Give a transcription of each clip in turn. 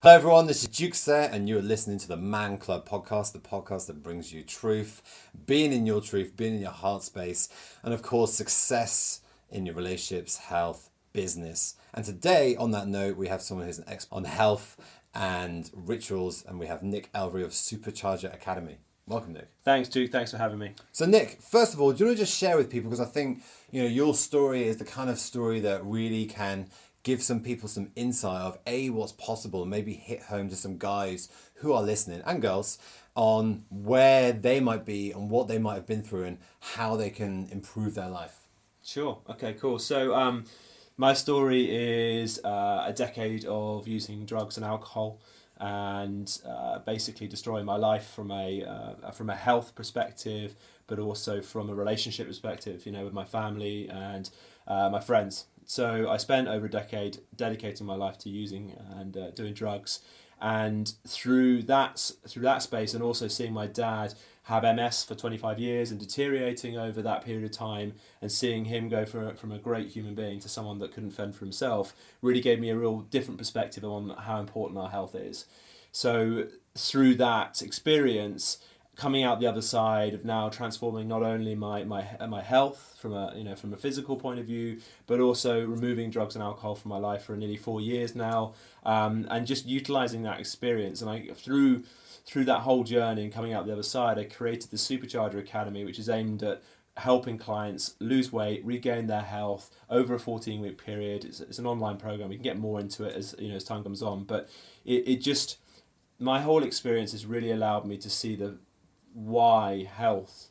Hello everyone, this is Jukes there, and you're listening to the Man Club podcast, the podcast that brings you truth, being in your truth, being in your heart space, and of course, success in your relationships, health, business. And today, on that note, we have someone who's an expert on health and rituals, and we have Nick Elvery of Supercharger Academy. Welcome, Nick. Thanks, Duke. Thanks for having me. So, Nick, first of all, do you want to just share with people, because I think your story is the kind of story that really can give some people some insight of what's possible, and maybe hit home to some guys who are listening and girls on where they might be and what they might have been through and how they can improve their life. Sure. Okay, cool. So my story is a decade of using drugs and alcohol and basically destroying my life from a health perspective, but also from a relationship perspective, with my family and my friends. So I spent over a decade dedicating my life to using and doing drugs, and through that space, and also seeing my dad have MS for 25 years and deteriorating over that period of time, and seeing him go from a great human being to someone that couldn't fend for himself, really gave me a real different perspective on how important our health is. So through that experience, coming out the other side of now transforming not only my health from a physical point of view, but also removing drugs and alcohol from my life for nearly 4 years now, and just utilizing that experience. And through that whole journey and coming out the other side, I created the Supercharger Academy, which is aimed at helping clients lose weight, regain their health over a 14-week period. It's an online program. We can get more into it as time comes on, but my whole experience has really allowed me to see why health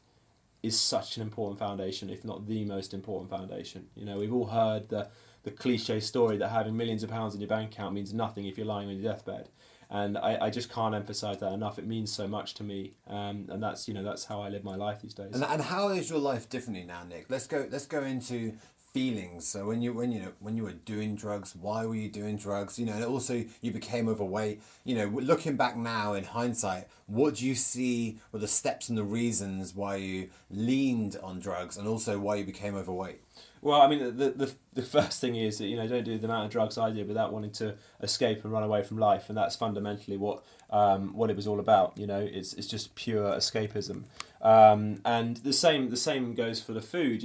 is such an important foundation, if not the most important foundation. We've all heard the cliche story that having millions of pounds in your bank account means nothing if you're lying on your deathbed. And I just can't emphasize that enough. It means so much to me, and that's how I live my life these days. And how is your life differently now, Nick? Let's go into feelings. So when you were doing drugs, why were you doing drugs? And also you became overweight. Looking back now in hindsight, what do you see were the steps and the reasons why you leaned on drugs, and also why you became overweight? Well, I mean, the first thing is that don't do the amount of drugs I did without wanting to escape and run away from life, and that's fundamentally what it was all about. It's just pure escapism, and the same goes for the food.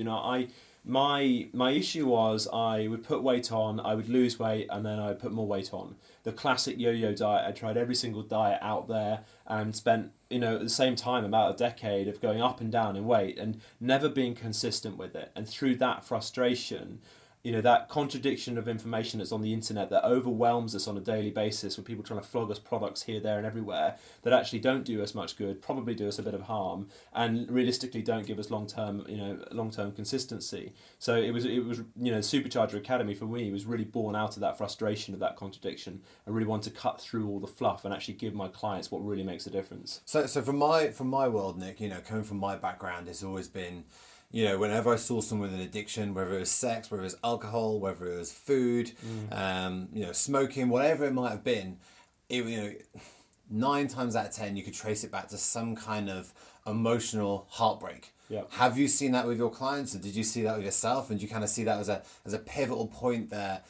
My issue was I would put weight on, I would lose weight, and then I would put more weight on. The classic yo-yo diet. I tried every single diet out there and spent, at the same time, about a decade of going up and down in weight and never being consistent with it. And through that frustration, that contradiction of information that's on the internet that overwhelms us on a daily basis, with people trying to flog us products here, there and everywhere that actually don't do us much good, probably do us a bit of harm, and realistically don't give us long-term consistency. So it was Supercharger Academy for me was really born out of that frustration, of that contradiction. I really want to cut through all the fluff and actually give my clients what really makes a difference. So from my world, Nick, coming from my background, it's always been, whenever I saw someone with an addiction, whether it was sex, whether it was alcohol, whether it was food, smoking, whatever it might have been, 9 times out of 10, you could trace it back to some kind of emotional heartbreak. Yeah. Have you seen that with your clients, or did you see that with yourself? And do you kind of see that as a pivotal point that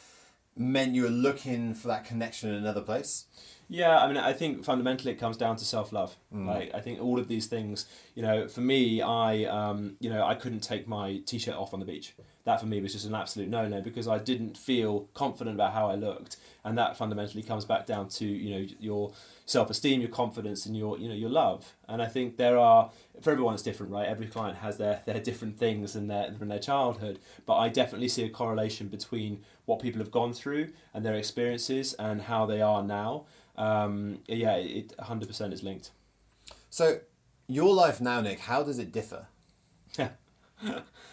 meant you were looking for that connection in another place? Yeah, I mean, I think fundamentally it comes down to self-love. I think all of these things, for me, I couldn't take my t-shirt off on the beach. That for me was just an absolute no-no, because I didn't feel confident about how I looked, and that fundamentally comes back down to your self-esteem, your confidence, and your love. And I think for everyone it's different, right? Every client has their different things in their childhood, but I definitely see a correlation between what people have gone through and their experiences and how they are now. It 100% is linked. So your life now, Nick, how does it differ?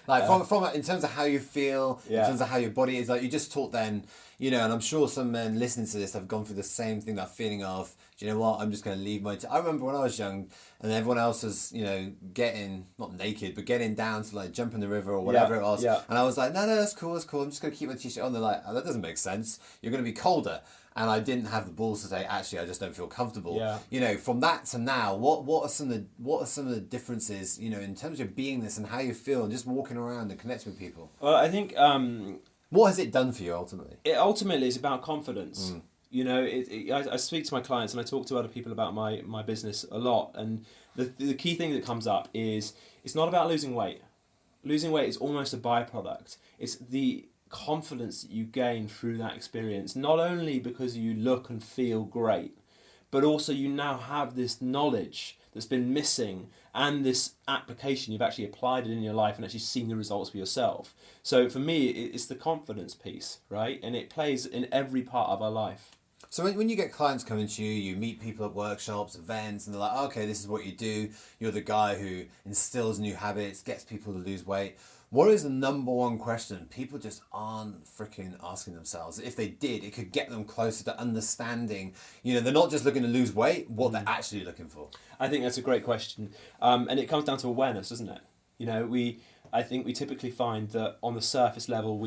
Like from in terms of how you feel, in terms of how your body is, like you just talked then, and I'm sure some men listening to this have gone through the same thing, that feeling of, do you know what, I'm just going to leave I remember when I was young and everyone else was, getting, not naked, but getting down to like jump in the river or whatever it was. Yeah. And I was like, no, that's cool, I'm just going to keep my t-shirt on. They're like, oh, that doesn't make sense. You're going to be colder. And I didn't have the balls to say, actually, I just don't feel comfortable. Yeah. From that to now, what are some of the differences, in terms of beingness and how you feel and just walking around and connecting with people? Well, I think what has it done for you ultimately? It ultimately is about confidence. I speak to my clients and I talk to other people about my business a lot, and the key thing that comes up is it's not about losing weight. Losing weight is almost a byproduct. It's the confidence that you gain through that experience, not only because you look and feel great, but also you now have this knowledge that's been missing and this application, you've actually applied it in your life and actually seen the results for yourself. So for me, it's the confidence piece, right? And it plays in every part of our life. So when you get clients coming to you, you meet people at workshops, events, and they're like, okay, this is what you do. You're the guy who instills new habits, gets people to lose weight. What is the number one question people just aren't freaking asking themselves? If they did, it could get them closer to understanding, they're not just looking to lose weight, what they're actually looking for. I think that's a great question. And it comes down to awareness, doesn't it? I think we typically find that on the surface level,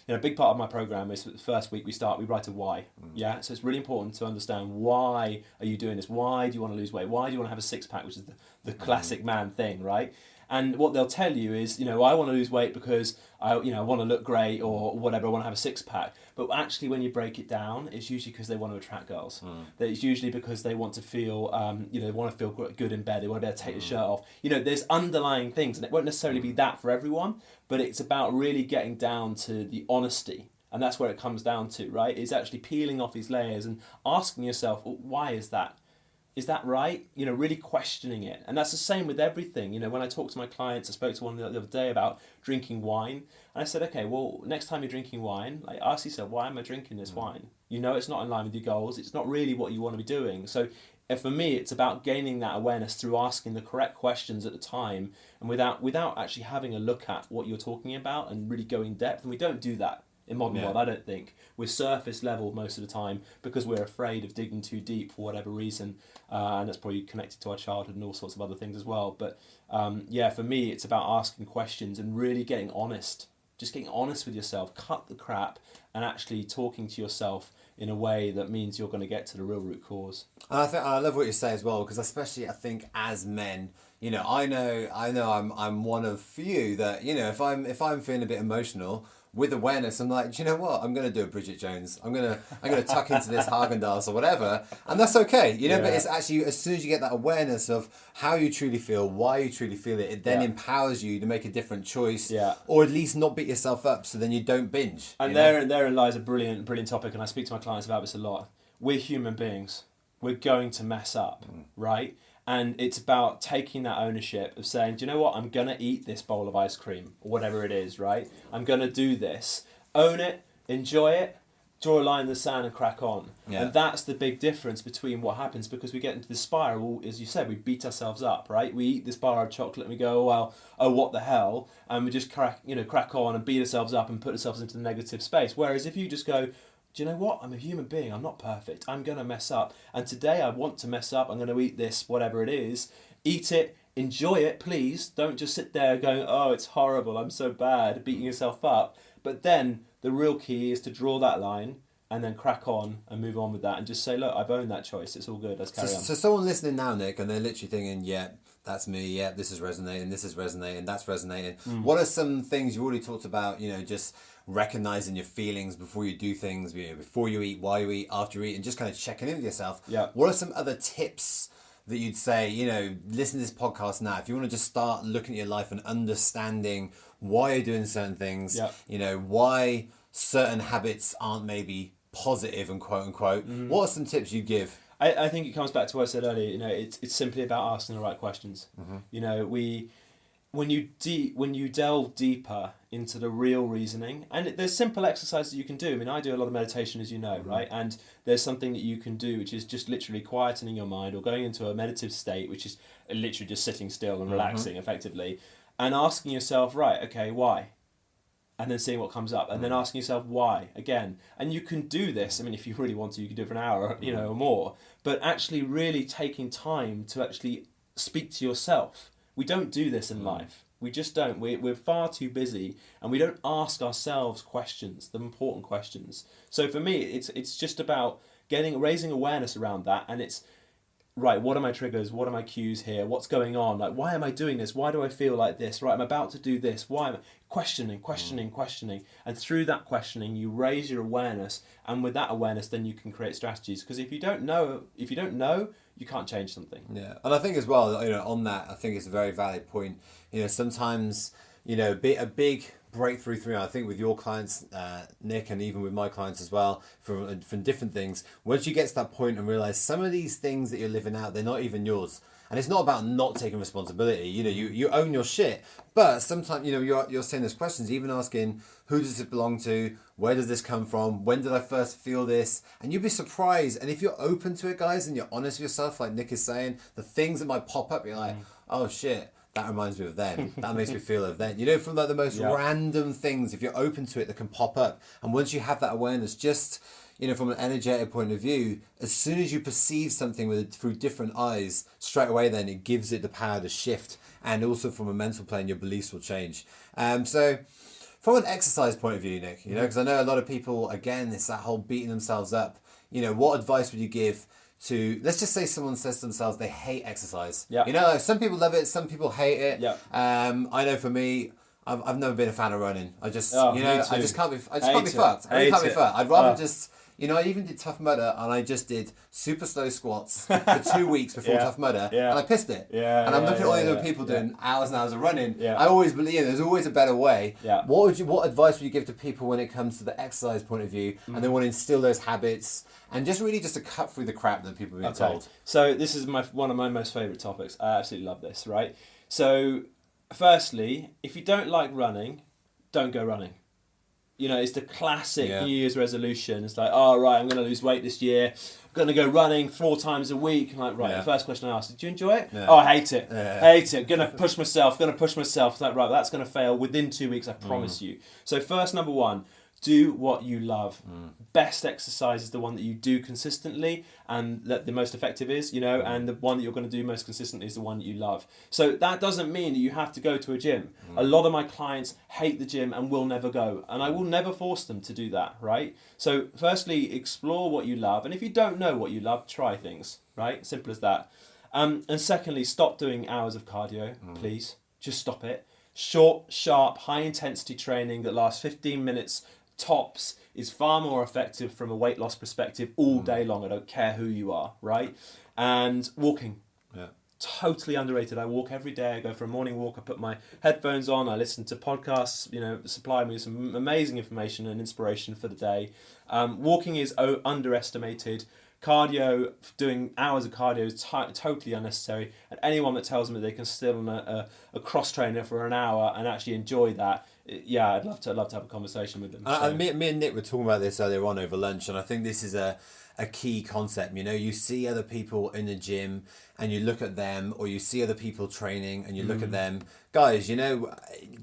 a big part of my program is the first week we write a why. Yeah, so it's really important to understand, why are you doing this? Why do you want to lose weight? Why do you want to have a six pack, which is the classic man thing, right? And what they'll tell you is, I want to lose weight because I want to look great or whatever. I want to have a six pack. But actually, when you break it down, it's usually because they want to attract girls. That it's usually because they want to feel, they want to feel good in bed. They want to be able to take the shirt off. There's underlying things, and it won't necessarily be that for everyone. But it's about really getting down to the honesty. And that's where it comes down to, right? It's actually peeling off these layers and asking yourself, well, why is that? Is that right? Really questioning it. And that's the same with everything. When I talk to my clients, I spoke to one the other day about drinking wine. And I said, okay, well, next time you're drinking wine, ask yourself, why am I drinking this wine? It's not in line with your goals. It's not really what you want to be doing. So for me, it's about gaining that awareness through asking the correct questions at the time, and without actually having a look at what you're talking about and really go in depth. And we don't do that in modern world, I don't think. We're surface level most of the time because we're afraid of digging too deep for whatever reason, and that's probably connected to our childhood and all sorts of other things as well. But for me, it's about asking questions and really getting honest. Just getting honest with yourself, cut the crap, and actually talking to yourself in a way that means you're going to get to the real root cause. And I love what you say as well, because especially I think as men, I know I'm one of few that if I'm feeling a bit emotional, with awareness, I'm like, do you know what? I'm going to do a Bridget Jones. I'm going to tuck into this Haagen-Dazs or whatever, and that's okay, But it's actually, as soon as you get that awareness of how you truly feel, why you truly feel it, it then empowers you to make a different choice, or at least not beat yourself up, so then you don't binge. And therein lies a brilliant topic, and I speak to my clients about this a lot. We're human beings. We're going to mess up, right? And it's about taking that ownership of saying, do you know what? I'm going to eat this bowl of ice cream or whatever it is, right? I'm going to do this. Own it, enjoy it, draw a line in the sand and crack on. Yeah. And that's the big difference between what happens, because we get into the spiral, as you said, we beat ourselves up, right? We eat this bar of chocolate and we go, oh, what the hell? And we just crack on and beat ourselves up and put ourselves into the negative space. Whereas if you just go, do you know what? I'm a human being. I'm not perfect. I'm going to mess up. And today I want to mess up. I'm going to eat this, whatever it is. Eat it. Enjoy it, please. Don't just sit there going, oh, it's horrible. I'm so bad, beating yourself up. But then the real key is to draw that line and then crack on and move on with that and just say, look, I've owned that choice. It's all good. Let's carry on. So someone listening now, Nick, and they're literally thinking, yeah, that's me. Yeah, this is resonating. That's resonating. What are some things you've already talked about, just recognizing your feelings before you do things, before you eat, while you eat, after you eat, and just kind of checking in with yourself. Yeah. What are some other tips that you'd say, listen to this podcast now, if you want to just start looking at your life and understanding why you're doing certain things, why certain habits aren't maybe positive and quote unquote, what are some tips you'd give? I think it comes back to what I said earlier, it's simply about asking the right questions. When you delve deeper into the real reasoning, and there's simple exercises you can do. I mean, I do a lot of meditation, as you know, right? And there's something that you can do, which is just literally quietening your mind or going into a meditative state, which is literally just sitting still and relaxing effectively, and asking yourself, right, okay, why? And then seeing what comes up, and then asking yourself why again. And you can do this. I mean, if you really want to, you can do it for an hour, or more. But actually, really taking time to actually speak to yourself. We don't do this in life. We just don't. We're far too busy, and we don't ask ourselves questions, the important questions. So for me, it's just about raising awareness around that, and it's right, what are my triggers? What are my cues here? What's going on? Like, why am I doing this? Why do I feel like this? Right, I'm about to do this. Why am I questioning? And through that questioning, you raise your awareness, and with that awareness, then you can create strategies. Because if you don't know, you can't change something. Yeah, and I think as well, on that, I think it's a very valid point. Sometimes, a big breakthrough through, I think with your clients, Nick, and even with my clients as well, from different things, once you get to that point and realize some of these things that you're living out, they're not even yours. And it's not about not taking responsibility. You own your shit. But sometimes, you're saying those questions, even asking, who does it belong to? Where does this come from? When did I first feel this? And you'd be surprised. And if you're open to it, guys, and you're honest with yourself, like Nick is saying, the things that might pop up, you're like, oh shit, that reminds me of them. That makes me feel of them. From like the most random things, if you're open to it, that can pop up. And once you have that awareness, just, from an energetic point of view, as soon as you perceive something through different eyes, straight away then it gives it the power to shift. And also from a mental plane, your beliefs will change. So from an exercise point of view, Nick, because I know a lot of people, again, it's that whole beating themselves up. What advice would you give to, let's just say someone says to themselves they hate exercise. Yeah. Some people love it, some people hate it. Yeah. I know for me, I've never been a fan of running. I just, me too. I just can't be fucked. I really can't be fucked. I'd rather just, I even did Tough Mudder, and I just did super slow squats for 2 weeks before Tough Mudder, and I pissed it. And I'm looking at all the other people doing hours and hours of running. I always believe there's always a better way. What advice would you give to people when it comes to the exercise point of view, and they want to instill those habits, and just to cut through the crap that people are being told? So this is one of my most favourite topics. I absolutely love this, right? So firstly, if you don't like running, don't go running. It's the classic New Year's resolution. It's like, right, I'm going to lose weight this year. I'm going to go running 4 times a week. I'm like, right, the first question I asked is, do you enjoy it? Oh, I hate it. Hate it. Going to push myself. It's like, right, that's going to fail within 2 weeks, I promise you. So first, number 1, do what you love. Best exercise is the one that you do consistently, and that the most effective is, and the one that you're going to do most consistently is the one that you love. So that doesn't mean that you have to go to a gym. A lot of my clients hate the gym and will never go, and I will never force them to do that, right? So firstly, explore what you love, and if you don't know what you love, try things, right? Simple as that. And secondly, stop doing hours of cardio, please. Just stop it. Short, sharp, high-intensity training that lasts 15 minutes tops is far more effective from a weight loss perspective all day long. I don't care who you are, right? And walking. Totally underrated. I walk every day. I go for a morning walk. I put my headphones on. I listen to podcasts, supply me some amazing information and inspiration for the day. Walking is underestimated. Cardio, doing hours of cardio is totally unnecessary. And anyone that tells me they can sit on a cross trainer for an hour and actually enjoy that, I'd love to have a conversation with them. Me and Nick were talking about this earlier on over lunch, and I think this is a key concept. You see other people in the gym and you look at them, or you see other people training and you look at them. Guys,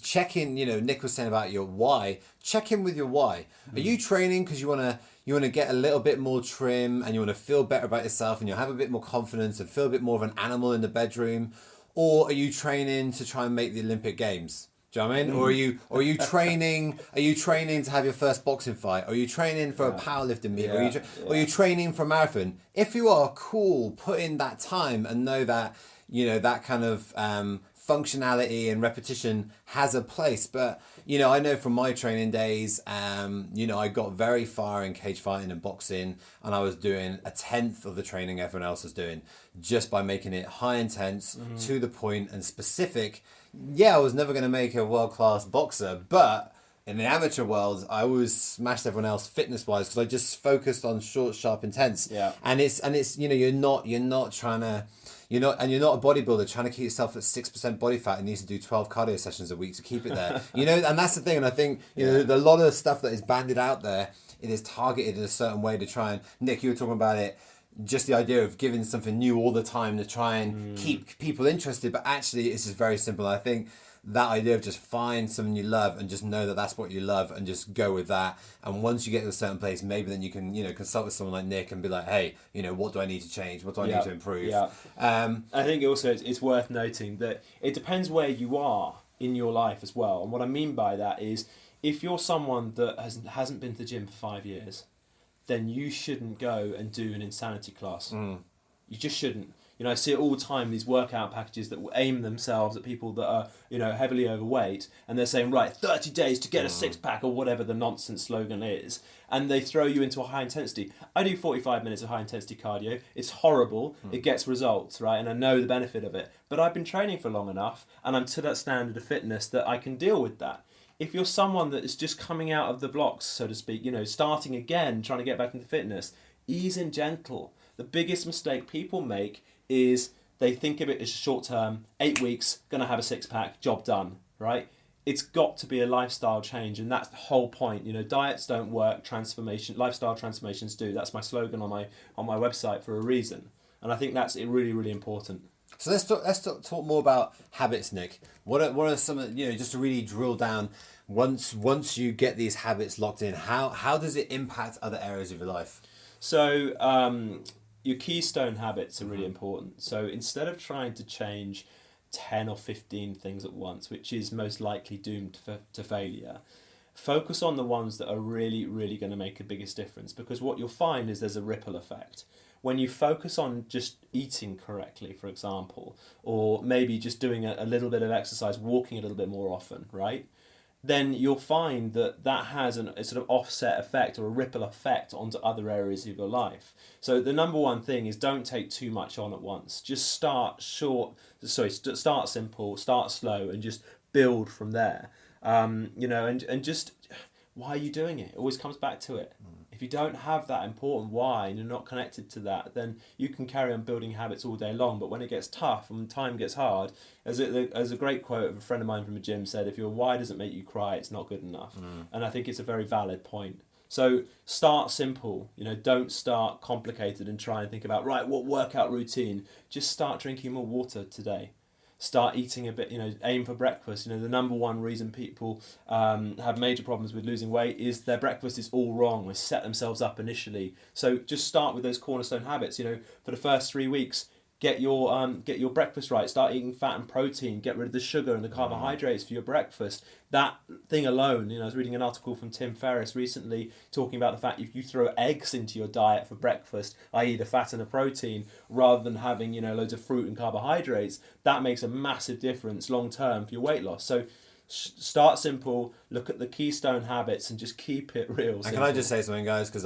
check in. Nick was saying about your why. Check in with your why. Are you training because you want to get a little bit more trim and you want to feel better about yourself and you'll have a bit more confidence and feel a bit more of an animal in the bedroom? Or are you training to try and make the Olympic Games? Do you know what I mean? Or are you training? Are you training to have your first boxing fight? Are you training for a powerlifting meet? Or are you training for a marathon? If you are, cool, put in that time and know that that kind of functionality and repetition has a place. But I know from my training days, I got very far in cage fighting and boxing, and I was doing 1/10 of the training everyone else was doing, just by making it high intense, to the point and specific. I was never going to make a world-class boxer, but in the amateur world, I always smashed everyone else fitness-wise because I just focused on short, sharp, intense. And it's you're not trying to. You're not a bodybuilder trying to keep yourself at 6% body fat and needs to do 12 cardio sessions a week to keep it there. And that's the thing. And I think a lot of the stuff that is banded out there, it is targeted in a certain way to try and. Nick, you were talking about it. Just the idea of giving something new all the time to try and keep people interested, but actually it's just very simple. I think that idea of just find something you love and just know that that's what you love and just go with that. And once you get to a certain place, maybe then you can consult with someone like Nick and be like, hey, what do I need to change? What do I need to improve? I think also it's worth noting that it depends where you are in your life as well. And what I mean by that is, if you're someone that hasn't been to the gym for 5 years, then you shouldn't go and do an insanity class. You just shouldn't. I see it all the time, these workout packages that will aim themselves at people that are, heavily overweight, and they're saying, right, 30 days to get a six-pack, or whatever the nonsense slogan is, and they throw you into a high intensity. I do 45 minutes of high intensity cardio. It's horrible. It gets results, right? And I know the benefit of it. But I've been training for long enough, and I'm to that standard of fitness that I can deal with that. If you're someone that is just coming out of the blocks, so to speak, starting again, trying to get back into fitness, ease and gentle. The biggest mistake people make is they think of it as short term, 8 weeks, going to have a six-pack, job done, right? It's got to be a lifestyle change, and that's the whole point. Diets don't work, lifestyle transformations do. That's my slogan on my website for a reason, and I think that's really, really important. So let's talk more about habits, Nick. What are some just to really drill down? Once you get these habits locked in, how does it impact other areas of your life? So your keystone habits are really important. So instead of trying to change 10 or 15 things at once, which is most likely doomed to failure, focus on the ones that are really, really going to make the biggest difference, because what you'll find is there's a ripple effect. When you focus on just eating correctly, for example, or maybe just doing a little bit of exercise, walking a little bit more often, right? Then you'll find that has a sort of offset effect or a ripple effect onto other areas of your life. So the number one thing is don't take too much on at once. Just start start simple, start slow, and just build from there. And just why are you doing it? It always comes back to it. If you don't have that important why and you're not connected to that, then you can carry on building habits all day long. But when it gets tough and time gets hard, as a great quote of a friend of mine from a gym said, if your why doesn't make you cry, it's not good enough. And I think it's a very valid point. So start simple, don't start complicated and try and think about, right, what workout routine? Just start drinking more water today. Start eating a bit, aim for breakfast. The number one reason people have major problems with losing weight is their breakfast is all wrong. They set themselves up initially. So just start with those cornerstone habits. For the first 3 weeks, get your breakfast right. Start eating fat and protein. Get rid of the sugar and the carbohydrates for your breakfast. That thing alone, I was reading an article from Tim Ferriss recently talking about the fact if you throw eggs into your diet for breakfast, i.e. the fat and the protein, rather than having loads of fruit and carbohydrates, that makes a massive difference long term for your weight loss. So start simple, look at the keystone habits, and just keep it real. And can I just say something, guys? Because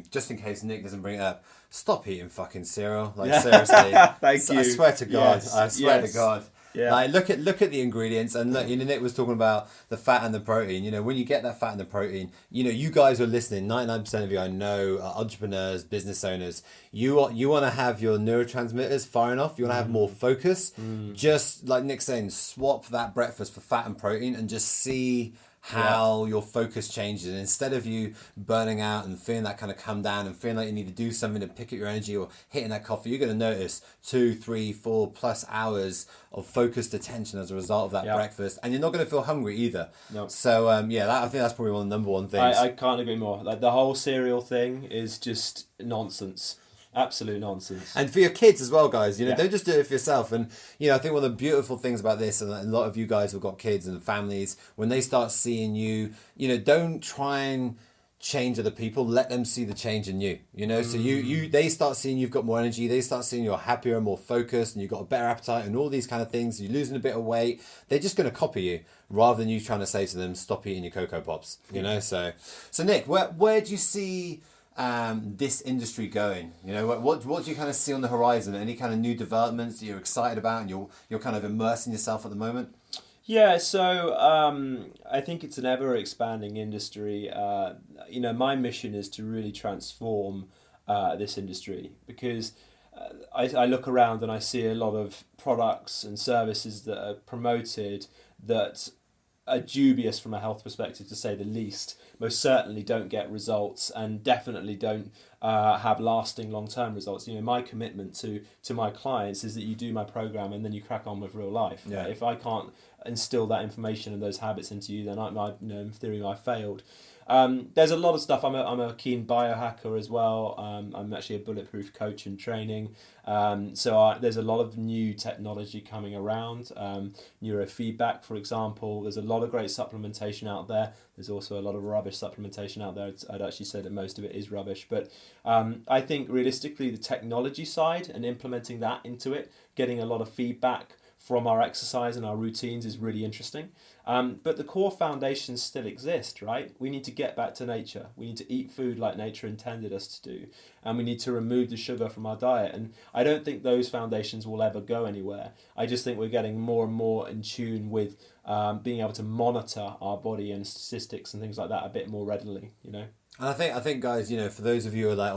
just in case Nick doesn't bring it up, stop eating fucking cereal. Seriously. Thank you. I swear to God. Yes. I swear to God. Yeah. Look at the ingredients, and look, Nick was talking about the fat and the protein. When you get that fat and the protein, you guys are listening. 99% of you I know are entrepreneurs, business owners. You want to have your neurotransmitters firing off. You want to have more focus. Just like Nick's saying, swap that breakfast for fat and protein, and just see how your focus changes. And instead of you burning out and feeling that kind of come down and feeling like you need to do something to pick up your energy or hitting that coffee, you're going to notice 2, 3, 4 plus hours of focused attention as a result of that breakfast, and you're not going to feel hungry either. No. So I think that's probably one of the number one things. I can't agree more. Like the whole cereal thing is just nonsense. Absolute nonsense. And for your kids as well, guys, don't just do it for yourself. And, I think one of the beautiful things about this, and a lot of you guys who've got kids and families, when they start seeing you, don't try and change other people, let them see the change in you, so they start seeing you've got more energy, they start seeing you're happier and more focused, and you've got a better appetite and all these kind of things, you're losing a bit of weight, they're just going to copy you rather than you trying to say to them, stop eating your Cocoa Pops, so Nick, where do you see this industry going? What do you kind of see on the horizon? Any kind of new developments that you're excited about and you're kind of immersing yourself at the moment? Yeah, so I think it's an ever expanding industry. My mission is to really transform this industry, because I look around and I see a lot of products and services that are promoted that are dubious from a health perspective, to say the least. Most certainly don't get results, and definitely don't have lasting long-term results. My commitment to my clients is that you do my program and then you crack on with real life. Yeah. Right? If I can't instill that information and those habits into you, then in theory I failed. there's a lot of stuff. I'm a keen biohacker as well. I'm actually a bulletproof coach in training. There's a lot of new technology coming around. Neurofeedback, for example. There's a lot of great supplementation out there. There's also a lot of rubbish supplementation out there. I'd actually say that most of it is rubbish. But I think realistically, the technology side and implementing that into it, getting a lot of feedback from our exercise and our routines is really interesting. But the core foundations still exist, right? We need to get back to nature. We need to eat food like nature intended us to do. And we need to remove the sugar from our diet. And I don't think those foundations will ever go anywhere. I just think we're getting more and more in tune with being able to monitor our body and statistics and things like that a bit more readily, you know? And I think, guys, you know, for those of you who are like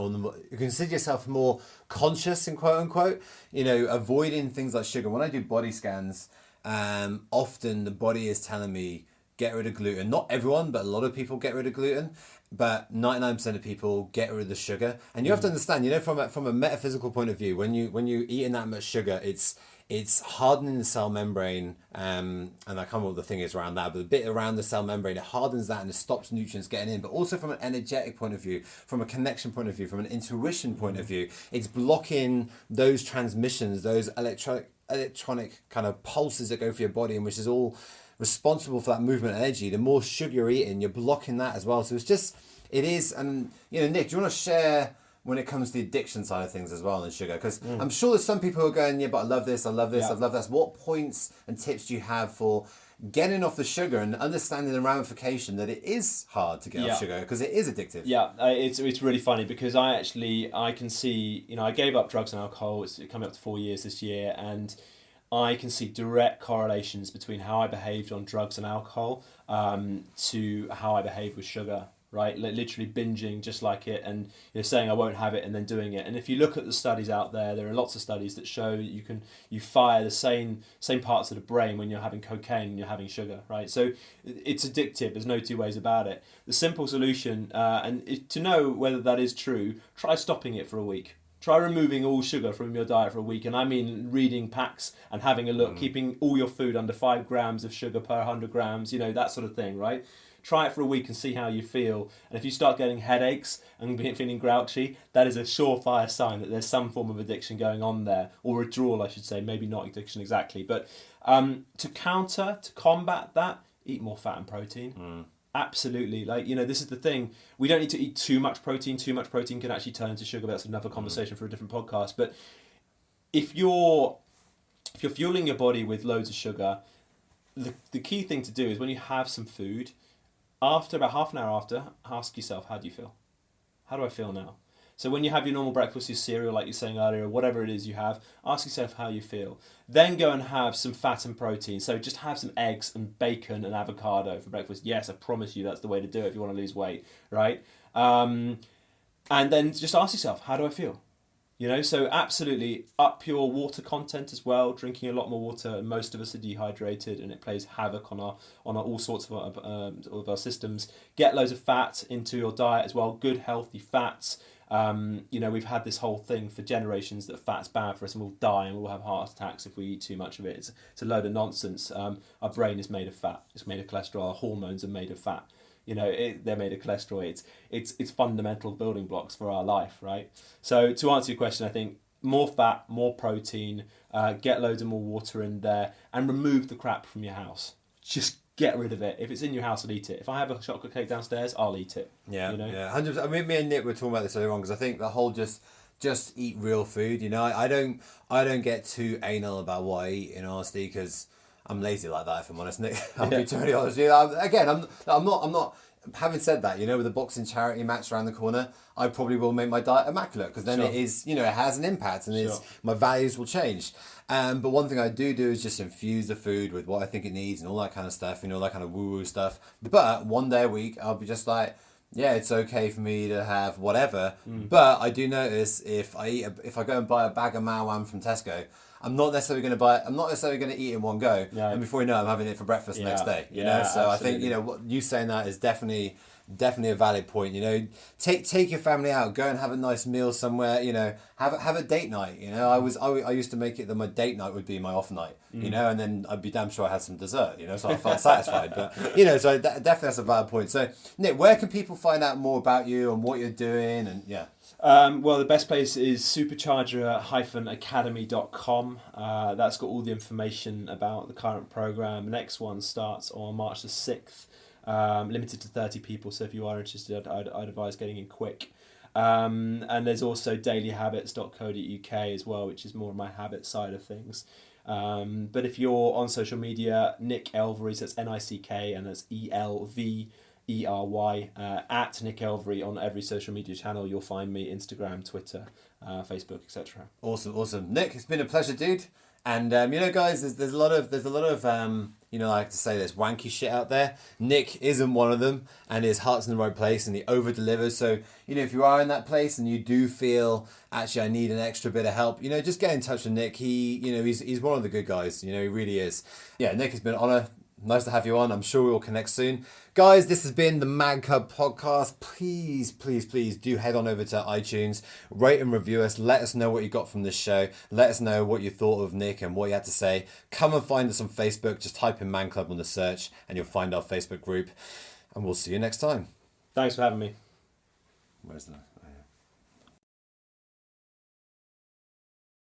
you consider yourself more conscious in quote unquote, you know, avoiding things like sugar. When I do body scans, often the body is telling me get rid of gluten. Not everyone, but a lot of people get rid of gluten. But 99% of people get rid of the sugar. And you have to understand, you know, from a metaphysical point of view, when you eating that much sugar, it's hardening the cell membrane, and I can't remember what the thing is around that, but the bit around the cell membrane, it hardens that and it stops nutrients getting in. But also from an energetic point of view, from a connection point of view, from an intuition point of view, it's blocking those transmissions, those electronic kind of pulses that go through your body, and which is all responsible for that movement and energy. The more sugar you're eating, you're blocking that as well. So it is, and you know, Nick, do you want to share when it comes to the addiction side of things as well and sugar? Because I'm sure there's some people who are going, yeah, but I love this, I love this, I love this. What points and tips do you have for getting off the sugar and understanding the ramification that it is hard to get off sugar because it is addictive? Yeah, it's really funny because I can see, you know, I gave up drugs and alcohol. It's coming up to 4 years this year, and I can see direct correlations between how I behaved on drugs and alcohol to how I behave with sugar. Right, literally binging just like it, and you're saying I won't have it, and then doing it. And if you look at the studies out there, there are lots of studies that show you fire the same parts of the brain when you're having cocaine and you're having sugar. Right, so it's addictive. There's no two ways about it. The simple solution, to know whether that is true, try stopping it for a week. Try removing all sugar from your diet for a week, and I mean reading packs and having a look, keeping all your food under 5 grams of sugar per 100 grams. You know, that sort of thing. Right. Try it for a week and see how you feel. And if you start getting headaches and feeling grouchy, that is a surefire sign that there's some form of addiction going on there, or withdrawal, I should say. Maybe not addiction exactly, but to combat that, eat more fat and protein. Absolutely. Like, you know, this is the thing. We don't need to eat too much protein. Too much protein can actually turn into sugar. That's another conversation for a different podcast. But if you're fueling your body with loads of sugar, the key thing to do is when you have some food, after about half an hour after, ask yourself, how do you feel? How do I feel now? So when you have your normal breakfast, your cereal, like you're saying earlier, whatever it is you have, ask yourself how you feel. Then go and have some fat and protein. So just have some eggs and bacon and avocado for breakfast. Yes, I promise you that's the way to do it if you want to lose weight, right? And then just ask yourself, how do I feel? You know, so absolutely up your water content as well. Drinking a lot more water. Most of us are dehydrated, and it plays havoc on all sorts of our systems. Get loads of fat into your diet as well. Good healthy fats. You know, we've had this whole thing for generations that fat's bad for us and we'll die and we'll have heart attacks if we eat too much of it. It's a load of nonsense. Our brain is made of fat. It's made of cholesterol. Our hormones are made of fat. You know, they're made of cholesterol. It's fundamental building blocks for our life, right? So to answer your question, I think more fat, more protein, get loads of more water in there, and remove the crap from your house. Just get rid of it. If it's in your house, I'll eat it. If I have a chocolate cake downstairs, I'll eat it. Yeah, you know? Yeah, 100%. I mean, me and Nick were talking about this earlier on because I think the whole just eat real food. You know, I don't get too anal about what I eat in honesty because I'm lazy like that, if I'm honest, Nick. I'll be totally honest with you. I'm not. Having said that, you know, with the boxing charity match around the corner, I probably will make my diet immaculate because then it is, you know, it has an impact and my values will change. But one thing I do is just infuse the food with what I think it needs and all that kind of stuff, you know, that kind of woo-woo stuff. But one day a week, I'll be just like, yeah, it's okay for me to have whatever. But I do notice if I go and buy a bag of Mao Wam from Tesco, I'm not necessarily going to buy it. I'm not necessarily going to eat it in one go. No. And before you know it, I'm having it for breakfast the next day. You Yeah, know, so absolutely. I think, you know, what you saying that is definitely a valid point. You know, take your family out, go and have a nice meal somewhere. You know, have a date night. You know, I used to make it that my date night would be my off night. You know, and then I'd be damn sure I had some dessert. You know, so I felt satisfied. But you know, so definitely that's a valid point. So Nick, where can people find out more about you and what you're doing? And yeah. Well, the best place is supercharger-academy.com. That's got all the information about the current program. The next one starts on March the 6th. Limited to 30 people, so if you are interested, I'd advise getting in quick. And there's also dailyhabits.co.uk as well, which is more of my habit side of things. But if you're on social media, Nick Elvery, so that's N-I-C-K and that's E-L-V-E-R-Y, at Nick Elvery on every social media channel. You'll find me, Instagram, Twitter, Facebook, etc. Awesome. Nick, it's been a pleasure, dude. And you know, guys, there's a lot of you know, I like to say there's wanky shit out there. Nick isn't one of them, and his heart's in the right place, and he over delivers. So you know, if you are in that place and you do feel actually I need an extra bit of help, you know, just get in touch with Nick. He's one of the good guys. You know, he really is. Yeah, Nick, it's been an honour. Nice to have you on. I'm sure we'll connect soon. Guys, this has been the Mad Cub Podcast. Please do head on over to iTunes, rate and review us. Let us know what you got from this show. Let us know what you thought of Nick and what you had to say. Come and find us on Facebook. Just type in Man Club on the search and you'll find our Facebook group. And we'll see you next time. Thanks for having me. Where's the...